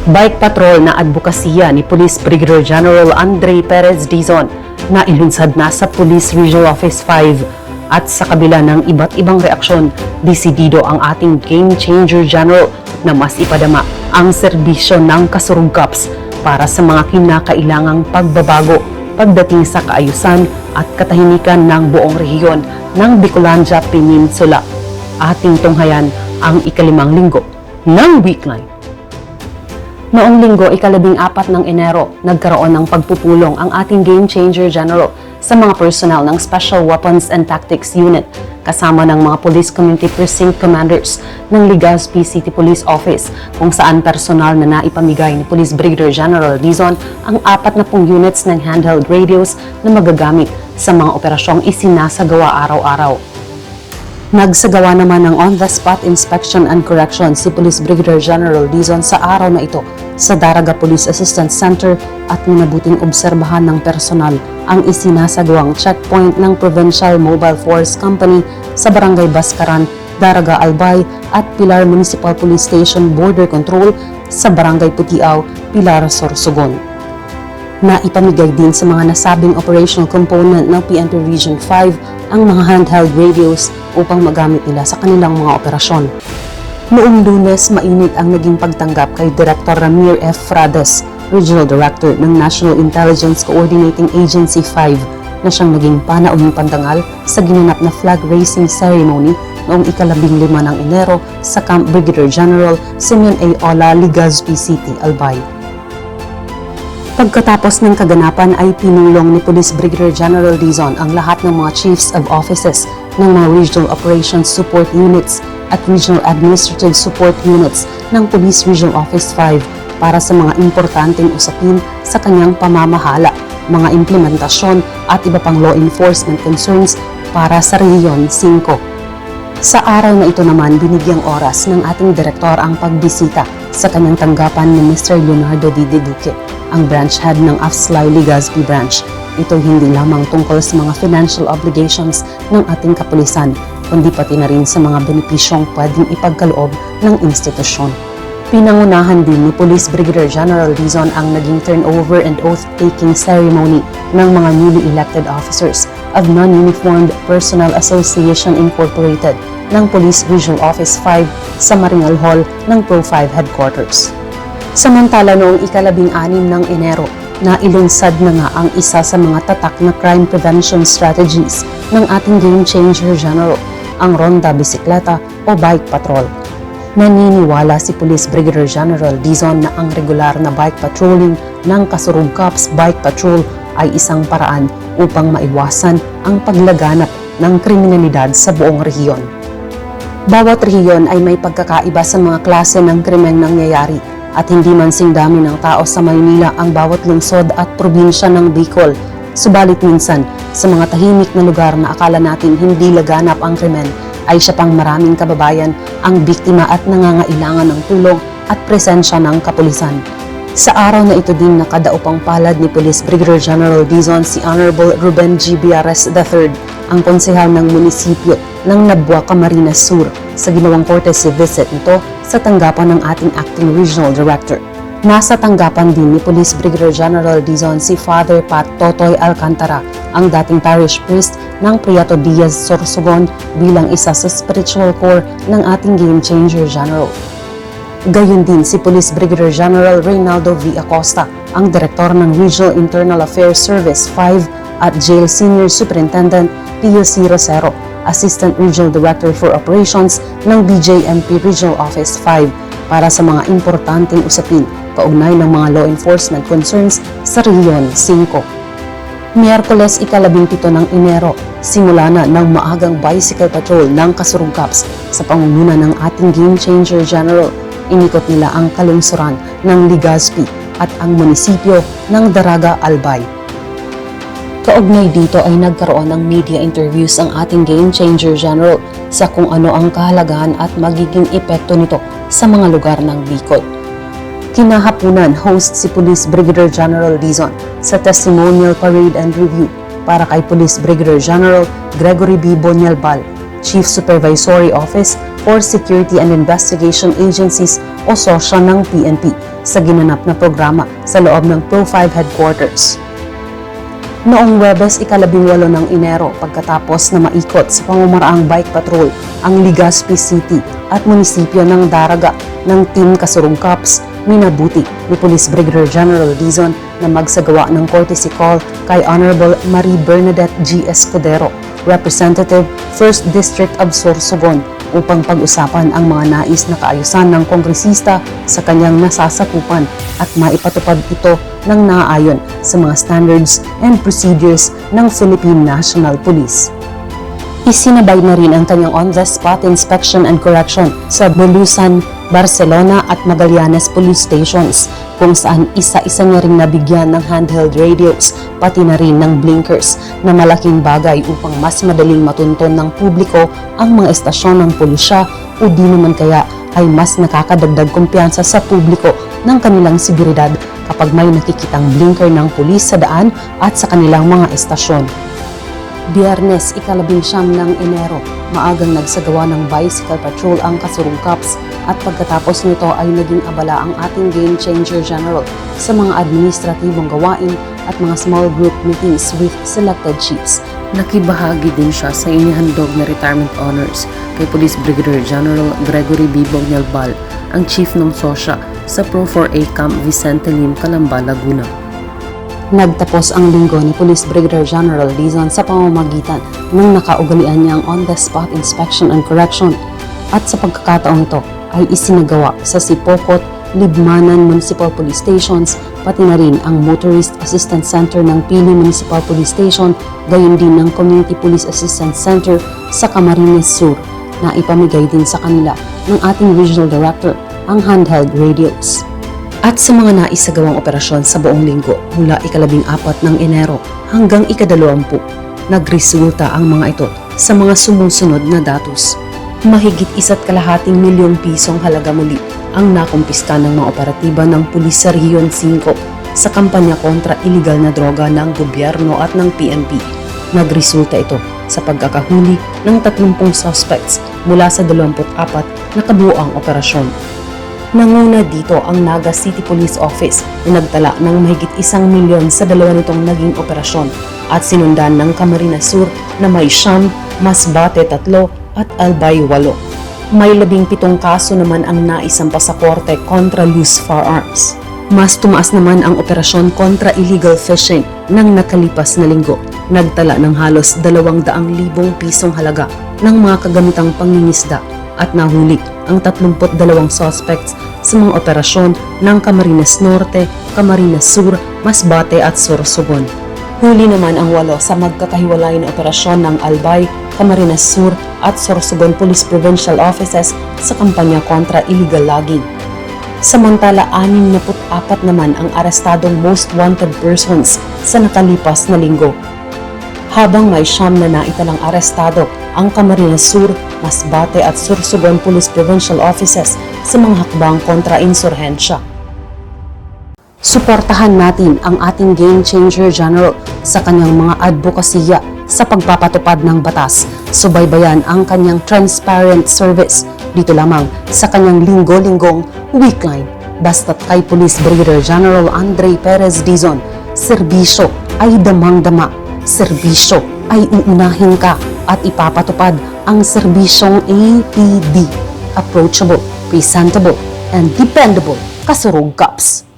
Bike patrol na advokasya ni Police Brigadier General Andre Perez Dizon na ilunsad na sa Police Regional Office 5 at sa kabila ng iba't ibang reaksyon, desidido ang ating Game Changer General na mas ipadama ang serbisyo ng Kasurug Cops para sa mga kinakailangang pagbabago pagdating sa kaayusan at katahimikan ng buong rehiyon ng Bicolandia Peninsula. Ating tunghayan ang ikalimang linggo ng Weekline. Noong linggo, ika-14 ng Enero, nagkaroon ng pagpupulong ang ating Game Changer General sa mga personnel ng Special Weapons and Tactics Unit kasama ng mga Police Community Precinct Commanders ng Legazpi City Police Office kung saan personal na naipamigay ni Police Brigadier General Dizon ang 40 units ng handheld radios na magagamit sa mga operasyong isinasagawa araw-araw. Nagsagawa naman ng on-the-spot inspection and correction si Police Brigadier General Dizon sa araw na ito sa Daraga Police Assistance Center at minabuting obserbahan ng personal ang isinasagawang checkpoint ng Provincial Mobile Force Company sa Barangay Baskaran, Daraga Albay at Pilar Municipal Police Station Border Control sa Barangay Putiaw, Pilar, Sorsogon. Naipamigay din sa mga nasabing operational component ng PNP Region 5 ang mga handheld radios upang magamit nila sa kanilang mga operasyon. Noong Lunes, mainit ang naging pagtanggap kay Director Ramir F. Frades, Regional Director ng National Intelligence Coordinating Agency 5, na siyang naging panauhing pandangal sa ginanap na flag raising ceremony noong ika-15 ng Enero sa Camp Brigadier General Simeon A. Ola, Legazpi City, Albay. Pagkatapos ng kaganapan ay pinulong ni Police Brigadier General Dizon ang lahat ng mga Chiefs of Offices ng mga Regional Operations Support Units at Regional Administrative Support Units ng Police Regional Office 5 para sa mga importanteng usapin sa kanyang pamamahala, mga implementasyon at iba pang law enforcement concerns para sa Rehiyon 5. Sa araw na ito naman, binigyang oras ng ating direktor ang pagbisita sa kanyang tanggapan ni Mr. Leonardo D. Duque, ang branch head ng AFSLAI Legazpi branch. Ito hindi lamang tungkol sa mga financial obligations ng ating kapulisan, kundi pati na rin sa mga benepisyong pwedeng ipagkaloob ng institusyon. Pinangunahan din ni Police Brigadier General Dizon ang naging turnover and oath-taking ceremony ng mga newly elected officers of Non-Uniformed Personnel Association Incorporated ng Police Regional Office 5 sa Maringal Hall ng Pro 5 Headquarters. Samantala noong ika-16 ng Enero, nailunsad na nga ang isa sa mga tatak na crime prevention strategies ng ating Game Changer General, ang Ronda Bisikleta o Bike Patrol. Naniniwala si Police Brigadier General Dizon na ang regular na bike patrolling ng Kasurug Cops Bike Patrol ay isang paraan upang maiwasan ang paglaganap ng kriminalidad sa buong rehiyon. Bawat rehiyon ay may pagkakaiba sa mga klase ng krimeng nangyayari at hindi man sing dami ng tao sa Maynila ang bawat lungsod at probinsya ng Bicol. Subalit minsan, sa mga tahimik na lugar na akala natin hindi laganap ang krimen, ay siya pang maraming kababayan ang biktima at nangangailangan ng tulong at presensya ng kapulisan. Sa araw na ito din nakadaupang palad ni Police Brigadier General Dizon si Honorable Ruben G. Biares III, ang konsehal ng munisipyo ng Nabua, Camarines Sur, sa ginawang courtesy visit nito sa tanggapan ng ating Acting Regional Director. Nasa tanggapan din ni Police Brigadier General Dizon si Father Pat Totoy Alcantara, ang dating parish priest ng Prieto Diaz, Sorsogon, bilang isa sa spiritual core ng ating Game Changer General. Gayon din si Police Brigadier General Reynaldo V. Acosta, ang direktor ng Regional Internal Affairs Service 5 at Jail Senior Superintendent Pio C. Rosero, Assistant Regional Director for Operations ng BJMP Regional Office 5 para sa mga importanteng usapin kaugnay ng mga law enforcement concerns sa Rehiyon 5. Miyerkules ika-17 ng Enero, simula na ng maagang bicycle patrol ng Kasurug Cops sa pangunguna ng ating Game Changer General. Inikot nila ang kalungsuran ng Legazpi at ang munisipyo ng Daraga Albay. Kaugnay dito ay nagkaroon ng media interviews ang ating Game Changer General sa kung ano ang kahalagahan at magiging epekto nito sa mga lugar ng Bicol. Kinahapunan, host si Police Brigadier General Dizon sa Testimonial Parade and Review para kay Police Brigadier General Gregory B. Bonyalbal, Chief Supervisory Office for Security and Investigation Agencies o SOSIA ng PNP, sa ginanap na programa sa loob ng Pro5 headquarters. Noong Huwebes, ika-18 ng Enero, pagkatapos na maikot sa pamamaraang bike patrol ang Legazpi City at munisipyo ng Daraga ng Team Kasurong Cops, minabuti ni Police Brigadier General Dizon na magsagawa ng courtesy call kay Honorable Marie Bernadette G. Escudero, Representative 1st District of Sorsogon, upang pag-usapan ang mga nais na kaayusan ng kongresista sa kanyang nasasakupan at maipatupad ito ng naaayon sa mga standards and procedures ng Philippine National Police. Isinabay na rin ang kanyang on-the-spot inspection and correction sa Bulusan, Barcelona at Magallanes Police Stations, kung saan isa-isa niya ring nabigyan ng handheld radios pati na rin ng blinkers na malaking bagay upang mas madaling matunton ng publiko ang mga estasyon ng pulisya o di naman kaya ay mas nakakadagdag kumpiyansa sa publiko ng kanilang seguridad kapag may nakikitang blinker ng pulis sa daan at sa kanilang mga estasyon. Biyernes, ika-19 ng Enero, maagang nagsagawa ng bicycle patrol ang Kasurong Cops at pagkatapos nito ay naging abala ang ating Game Changer General sa mga administratibong gawain at mga small group meetings with selected chiefs. Nakibahagi din siya sa inihandog na retirement honors kay Police Brigadier General Gregory B. Bognalbal, ang chief ng SOSYA sa Pro 4A Camp Vicente Lim, Calamba, Laguna. Nagtapos ang linggo ni Police Brigadier General Dizon sa pamamagitan ng nakaugalian niyang on-the-spot inspection and correction at sa pagkakataong ito ay isinagawa sa Sipokot, Libmanan Municipal Police Stations pati na rin ang Motorist Assistance Center ng Pili Municipal Police Station, gayon din ng Community Police Assistance Center sa Camarines Sur na ipamigay din sa kanila ng ating Regional Director ang handheld radios. At sa mga naisagawang operasyon sa buong linggo mula ika-14 ng Enero hanggang ika-20, nagresulta ang mga ito sa mga sumusunod na datos. Mahigit 1.5 milyong pisong halaga muli ang nakumpiska ng mga operatiba ng pulis sa Rehiyon 5 sa kampanya kontra iligal na droga ng gobyerno at ng PNP. Nagresulta ito sa pagkakahuli ng 30 suspects mula sa 24 na kabuuang operasyon. Nanguna dito ang Naga City Police Office na nagtala ng mahigit 1 milyon sa dalawa nitong naging operasyon at sinundan ng Camarines Sur na may Siyam, Masbate 3 at Albay 8. May 17 kaso naman ang naisampa sa korte kontra loose firearms. Mas tumaas naman ang operasyon kontra illegal fishing ng nakalipas na linggo. Nagtala ng halos 200,000 pisong halaga ng mga kagamitang pangingisda at nahuli ang 32 suspects sa mga operasyon ng Camarines Norte, Camarines Sur, Masbate at Sorsogon. Huli naman ang 8 sa magkakahiwalay na operasyon ng Albay, Camarines Sur at Sorsogon Police Provincial Offices sa kampanya kontra illegal logging. Samantala, 64 naman ang arestadong most wanted persons sa nakalipas na linggo. Habang may Siyam na naitalang arestado ang Camarines Sur, Masbate at Sorsogon Police Provincial Offices sa mga hakbang kontra insurhensya. Suportahan natin ang ating Game Changer General sa kanyang mga advokasya sa pagpapatupad ng batas. Subaybayan ang kanyang transparent service dito lamang sa kanyang linggo-linggong weekline. Basta't kay Police Brigadier General Andre Perez Dizon, serbisyo ay damang-dama. Serbisyo ay uunahin ka at ipapatupad ang serbisyong APD. Approachable, presentable, and dependable Kasurong Cops.